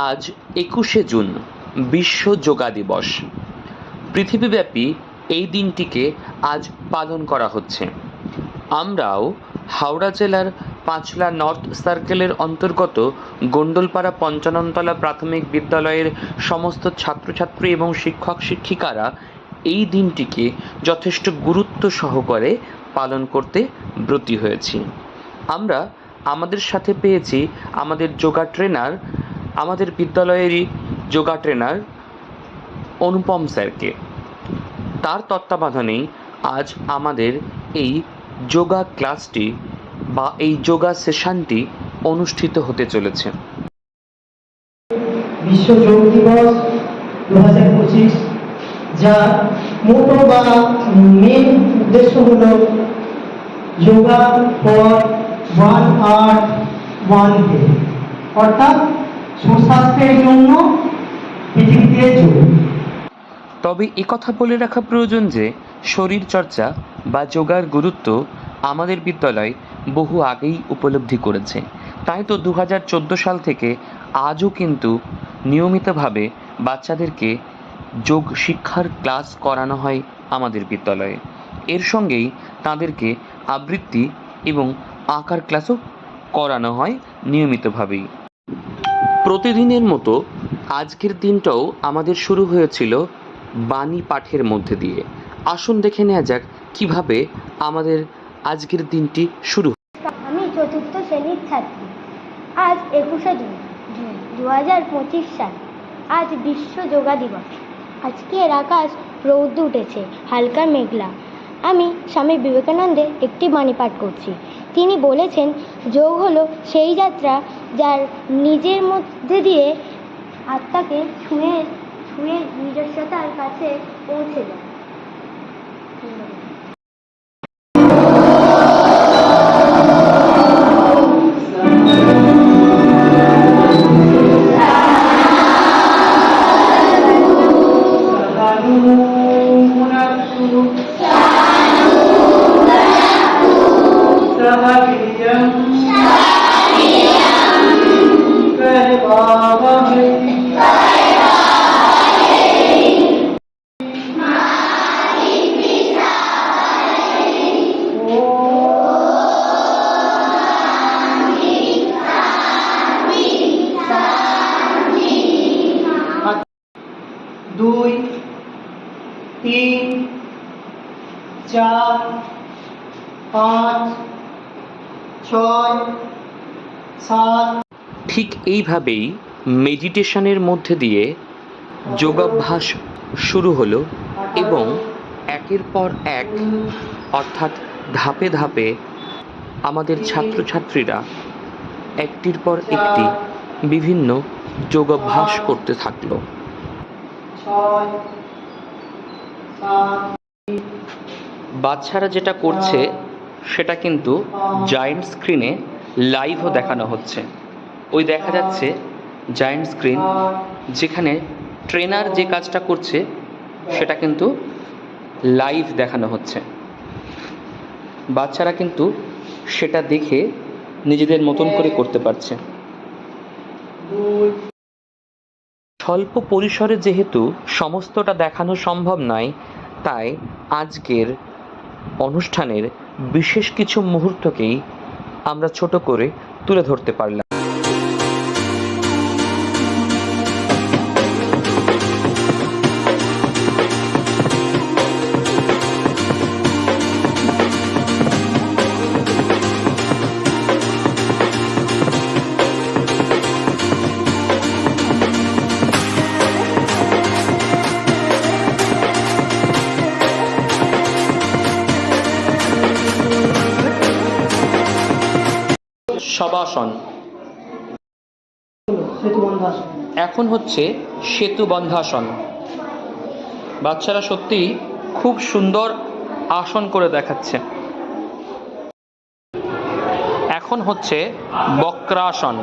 আজ ২১শে জুন বিশ্ব যোগা দিবস। পৃথিবীব্যাপী এই দিনটিকে আজ পালন করা হচ্ছে। আমরাও হাওড়া জেলার পাঁচলা নর্থ সার্কেলের অন্তর্গত গন্ডলপাড়া পঞ্চাননতলা প্রাথমিক বিদ্যালয়ের সমস্ত ছাত্রছাত্রী এবং শিক্ষক শিক্ষিকারা এই দিনটিকে যথেষ্ট গুরুত্ব সহকারে পালন করতে ব্রতী হয়েছি। আমরা আমাদের সাথে পেয়েছি আমাদের যোগা ট্রেনার, আমাদের বিদ্যালয়েরই যোগা ট্রেনার অনুপম স্যারকে। তার তত্ত্বাবধানেই আজ আমাদের এই যোগা ক্লাসটি বা এই যোগা সেশনটি অনুষ্ঠিত হতে চলেছে। বিশ্ব যোগ দিবস 2025, যার মোটো বা মেন উদ্দেশ্য হল yoga for one earth one health, অর্থাৎ সুস্বাস্থ্যের জন্য পৃথিবীতে যোগ। তবে একথা বলে রাখা প্রয়োজন যে শরীরচর্চা বা যোগার গুরুত্ব আমাদের বিদ্যালয় বহু আগেই উপলব্ধি করেছে। তাই তো 2014 সাল থেকে আজও কিন্তু নিয়মিতভাবে বাচ্চাদেরকে যোগ শিক্ষার ক্লাস করানো হয় আমাদের বিদ্যালয়ে। এর সঙ্গেই তাদেরকে আবৃত্তি এবং আঁকার ক্লাসও করানো হয় নিয়মিতভাবেই। প্রতিদিনের মতো আজকের দিনটাও আমাদের শুরু হয়েছিল বাণী পাঠের মধ্যে দিয়ে। আসুন দেখে নেওয়া যাক কিভাবে আমাদের আজকের দিনটি শুরু। আমি চতুর্থ শ্রেণীর ছাত্রী। আজ 21শে জুন 2025 সাল। আজ বিশ্ব যোগা দিবস। আজকের আকাশ রৌদ্র উঠেছে, হালকা মেঘলা। আমি স্বামী বিবেকানন্দের একটি বাণী পাঠ করছি। তিনি বলেছেন, যোগ হলো সেই যাত্রা যার নিজের মধ্যে দিয়ে আত্মাকে ছুঁয়ে ছুঁয়ে নিজস্বতার কাছে পৌঁছে যায়। দুই, তিন, চার, পাঁচ, ছয়, সাত। ঠিক এইভাবেই মেডিটেশনের মধ্যে দিয়ে যোগাভ্যাস শুরু হলো এবং একের পর এক অর্থাৎ ধাপে ধাপে আমাদের ছাত্রছাত্রীরা একটির পর একটি বিভিন্ন যোগাভ্যাস করতে থাকলো। বাচ্চারা যেটা করছে সেটা কিন্তু জায়েন্ট স্ক্রিনে লাইভও দেখানো হচ্ছে। ওই দেখা যাচ্ছে জায়েন্ট স্ক্রিন, যেখানে ট্রেনার যে কাজটা করছে সেটা কিন্তু লাইভ দেখানো হচ্ছে। বাচ্চারা কিন্তু সেটা দেখে নিজেদের মতন করে করতে পারছে। স্বল্প পরিসরে যেহেতু সমস্তটা দেখানো সম্ভব নয়, তাই আজকের অনুষ্ঠানের বিশেষ কিছু মুহূর্তকেই আমরা ছোট করে তুলে ধরতে পারলাম। শবাসন, এখন হচ্ছে সেতু বন্ধাসন। বাচ্চারা সত্যিই খুব সুন্দর আসন করে দেখাচ্ছে। এখন হচ্ছে বক্রাসন।